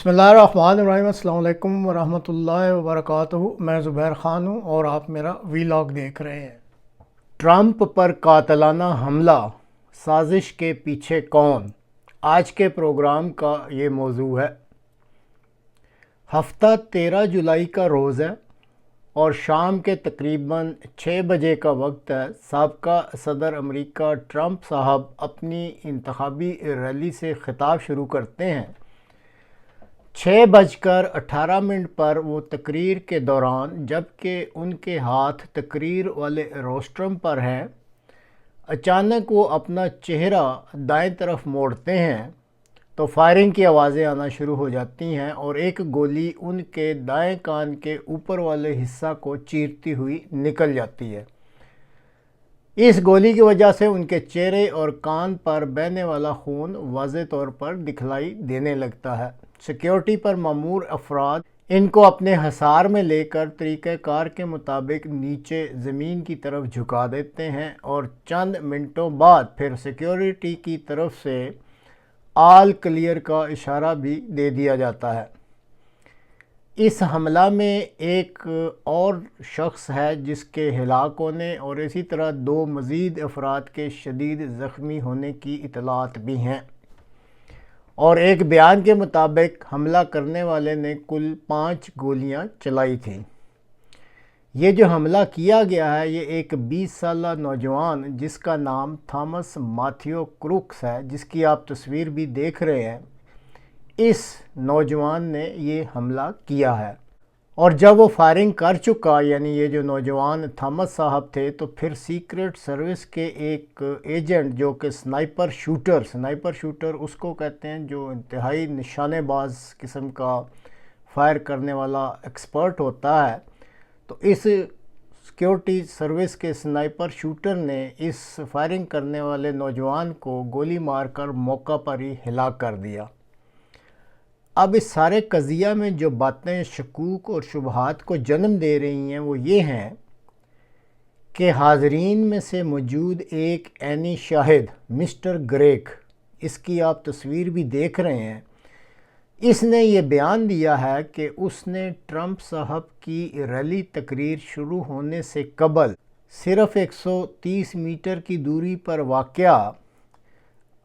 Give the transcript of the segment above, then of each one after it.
बसमिल्लाहिर्रहमानिर्रहीम। अस्सलाम वालेकुम वरहमतुल्लाहि वबरकातुहू। मैं ज़ुबैर ख़ान हूँ और आप मेरा वीलॉग देख रहे हैं। ट्रंप पर कातलाना हमला, साजिश के पीछे कौन? आज के प्रोग्राम का ये मौजू है। हफ्ता 13 जुलाई का रोज़ है और शाम के तकरीबन 6 बजे का वक्त है। साबका सदर अमेरिका ट्रंप साहब अपनी इंतखाबी रैली से खिताब शुरू करते हैं। 6:18 पर वो तकरीर के दौरान, जबकि उनके हाथ तकरीर वाले रोस्ट्रम पर हैं, अचानक वो अपना चेहरा दाएं तरफ मोड़ते हैं तो फायरिंग की आवाज़ें आना शुरू हो जाती हैं और एक गोली उनके दाएं कान के ऊपर वाले हिस्सा को चीरती हुई निकल जाती है। इस गोली की वजह से उनके चेहरे और कान पर बहने वाला खून वाज़े तौर पर दिखलाई देने लगता है। सिक्योरिटी पर मामूर अफराद इनको अपने हसार में लेकर तरीक़ाकार के मुताबिक नीचे ज़मीन की तरफ झुका देते हैं और चंद मिनटों बाद फिर सिक्योरिटी की तरफ से आल क्लियर का इशारा भी दे दिया जाता है। इस हमला में एक और शख्स है जिसके हलाक होने और इसी तरह 2 मज़ीद अफराद के शदीद ज़ख्मी होने की इतलात भी हैं और एक बयान के मुताबिक हमला करने वाले ने कुल 5 गोलियां चलाई थीं। ये जो हमला किया गया है, ये एक 20 साला नौजवान जिसका नाम थॉमस मैथ्यू क्रूक्स है, जिसकी आप तस्वीर भी देख रहे हैं, इस नौजवान ने ये हमला किया है। और जब वो फायरिंग कर चुका, यानी ये जो नौजवान थॉमस साहब थे, तो फिर सीक्रेट सर्विस के एक एजेंट जो कि स्नाइपर शूटर उसको कहते हैं जो इंतहाई निशानेबाज किस्म का फायर करने वाला एक्सपर्ट होता है, तो इस सिक्योरिटी सर्विस के स्नाइपर शूटर ने इस फायरिंग करने वाले नौजवान को गोली मारकर मौका पर ही हिलाक कर दिया। अब इस सारे कज़िया में जो बातें शकूक और शुबहात को जन्म दे रही हैं वो ये हैं कि हाज़रीन में से मौजूद एक ऐनी शाहिद, मिस्टर ग्रेग, इसकी आप तस्वीर भी देख रहे हैं, इसने ये बयान दिया है कि उसने ट्रंप साहब की रैली तकरीर शुरू होने से कबल सिर्फ़ 130 मीटर की दूरी पर वाक़या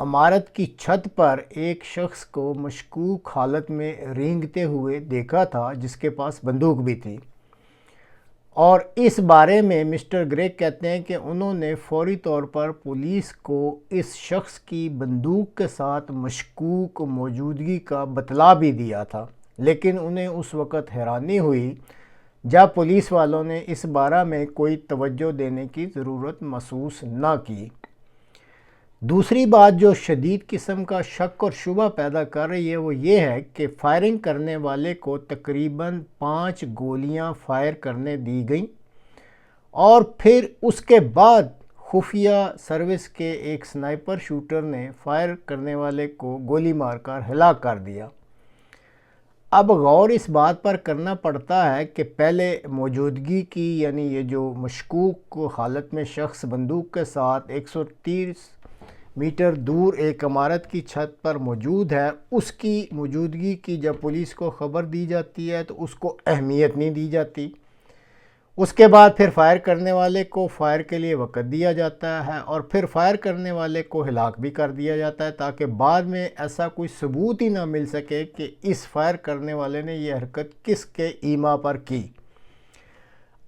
इमारत की छत पर एक शख्स को मशकूक हालत में रेंगते हुए देखा था, जिसके पास बंदूक भी थी। और इस बारे में मिस्टर ग्रेग कहते हैं कि उन्होंने फौरी तौर पर पुलिस को इस शख्स की बंदूक के साथ मशकूक मौजूदगी का बतला भी दिया था, लेकिन उन्हें उस वक़्त हैरानी हुई जब पुलिस वालों ने इस बारे में कोई तवज्जो देने की ज़रूरत महसूस न की। दूसरी बात जो शदीद किस्म का शक और शुबा पैदा कर रही है वो ये है कि फायरिंग करने वाले को तकरीबन 5 गोलियां फायर करने दी गई और फिर उसके बाद खुफिया सर्विस के एक स्नाइपर शूटर ने फायर करने वाले को गोली मारकर हलाक कर दिया। अब गौर इस बात पर करना पड़ता है कि पहले मौजूदगी की, यानी ये जो मशकूक हालत में शख्स बंदूक के साथ 130 मीटर दूर एक इमारत की छत पर मौजूद है, उसकी मौजूदगी की जब पुलिस को ख़बर दी जाती है तो उसको अहमियत नहीं दी जाती। उसके बाद फिर फायर करने वाले को फायर के लिए वक़्त दिया जाता है और फिर फायर करने वाले को हिलाक भी कर दिया जाता है, ताकि बाद में ऐसा कोई सबूत ही ना मिल सके कि इस फायर करने वाले ने यह हरकत किसके ईमा पर की।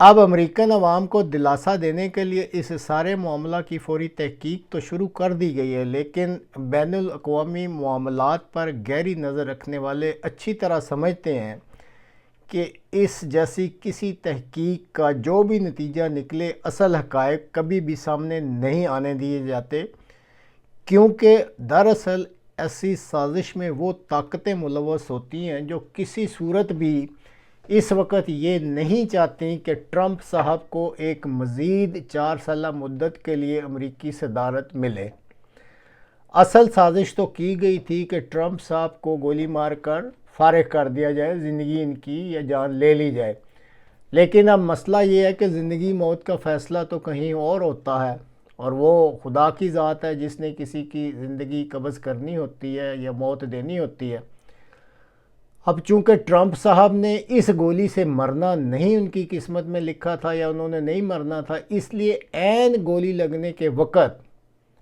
अब अमेरिकन अवाम को दिलासा देने के लिए इस सारे मामला की फौरी तहकीक तो शुरू कर दी गई है, लेकिन बैनुल अक़वामी मामलात पर गहरी नज़र रखने वाले अच्छी तरह समझते हैं कि इस जैसी किसी तहकीक का जो भी नतीजा निकले, असल हक़ाइक़ कभी भी सामने नहीं आने दिए जाते, क्योंकि दरअसल ऐसी साजिश में वो ताकतें मुलव्वस होती हैं जो किसी सूरत भी इस वक्त ये नहीं चाहती कि ट्रंप साहब को एक मज़ीद 4 साल मुद्दत के लिए अमेरिकी सदारत मिले। असल साजिश तो की गई थी कि ट्रंप साहब को गोली मारकर फारिग कर दिया जाए, ज़िंदगी इनकी या जान ले ली जाए। लेकिन अब मसला ये है कि ज़िंदगी मौत का फ़ैसला तो कहीं और होता है और वो खुदा की ज़ात है जिसने किसी की ज़िंदगी कब्ज़ करनी होती है या मौत देनी होती है। اب چونکہ ٹرمپ صاحب نے اس گولی سے مرنا نہیں ان کی قسمت میں لکھا تھا یا انہوں نے نہیں مرنا تھا، اس لیے عین گولی لگنے کے وقت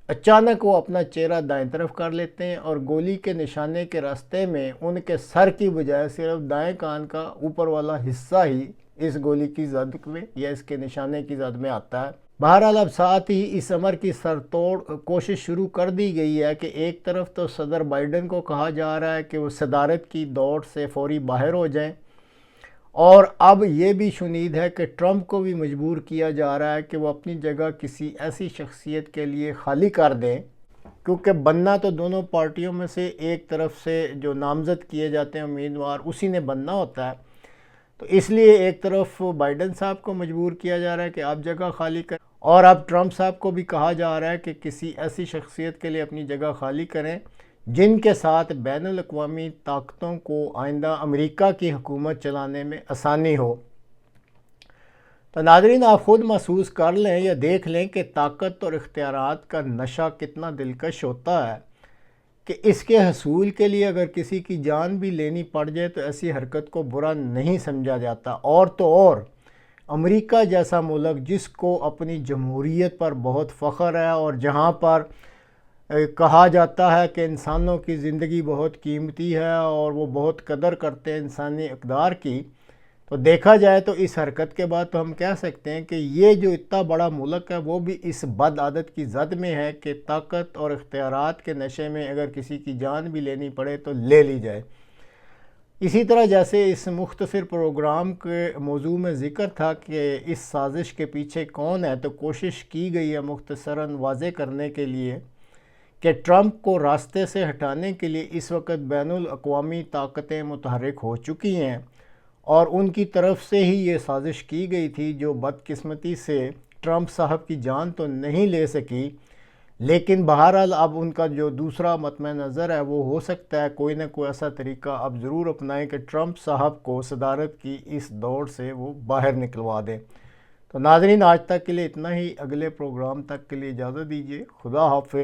اچانک وہ اپنا چہرہ دائیں طرف کر لیتے ہیں اور گولی کے نشانے کے راستے میں ان کے سر کی بجائے صرف دائیں کان کا اوپر والا حصہ ہی اس گولی کی زد میں یا اس کے نشانے کی زد میں آتا ہے۔ بہرحال اب ساتھ ہی اس امر کی سر توڑ کوشش شروع کر دی گئی ہے کہ ایک طرف تو صدر بائیڈن کو کہا جا رہا ہے کہ وہ صدارت کی دوڑ سے فوری باہر ہو جائیں، اور اب یہ بھی شنید ہے کہ ٹرمپ کو بھی مجبور کیا جا رہا ہے کہ وہ اپنی جگہ کسی ایسی شخصیت کے لیے خالی کر دیں، کیونکہ بننا تو دونوں پارٹیوں میں سے ایک طرف سے جو نامزد کیے جاتے ہیں امیدوار اسی نے بننا ہوتا ہے۔ تو اس لیے ایک طرف بائیڈن صاحب کو مجبور کیا جا رہا ہے کہ آپ جگہ خالی کریں، اور اب ٹرمپ صاحب کو بھی کہا جا رہا ہے کہ کسی ایسی شخصیت کے لیے اپنی جگہ خالی کریں جن کے ساتھ بین الاقوامی طاقتوں کو آئندہ امریکہ کی حکومت چلانے میں آسانی ہو۔ تو ناظرین، آپ خود محسوس کر لیں یا دیکھ لیں کہ طاقت اور اختیارات کا نشہ کتنا دلکش ہوتا ہے کہ اس کے حصول کے لیے اگر کسی کی جان بھی لینی پڑ جائے تو ایسی حرکت کو برا نہیں سمجھا جاتا، اور تو اور امریکہ جیسا ملک جس کو اپنی جمہوریت پر بہت فخر ہے اور جہاں پر کہا جاتا ہے کہ انسانوں کی زندگی بہت قیمتی ہے اور وہ بہت قدر کرتے ہیں انسانی اقدار کی، تو دیکھا جائے تو اس حرکت کے بعد تو ہم کہہ سکتے ہیں کہ یہ جو اتنا بڑا ملک ہے وہ بھی اس بد عادت کی زد میں ہے کہ طاقت اور اختیارات کے نشے میں اگر کسی کی جان بھی لینی پڑے تو لے لی جائے۔ اسی طرح جیسے اس مختصر پروگرام کے موضوع میں ذکر تھا کہ اس سازش کے پیچھے کون ہے، تو کوشش کی گئی ہے مختصراً واضح کرنے کے لیے کہ ٹرمپ کو راستے سے ہٹانے کے لیے اس وقت بین الاقوامی طاقتیں متحرک ہو چکی ہیں، اور ان کی طرف سے ہی یہ سازش کی گئی تھی جو بدقسمتی سے ٹرمپ صاحب کی جان تو نہیں لے سکی، لیکن بہرحال اب ان کا جو دوسرا مطمع نظر ہے وہ ہو سکتا ہے کوئی نہ کوئی ایسا طریقہ اب ضرور اپنائیں کہ ٹرمپ صاحب کو صدارت کی اس دوڑ سے وہ باہر نکلوا دیں۔ تو ناظرین، آج تک کے لیے اتنا ہی، اگلے پروگرام تک کے لیے اجازت دیجیے، خدا حافظ۔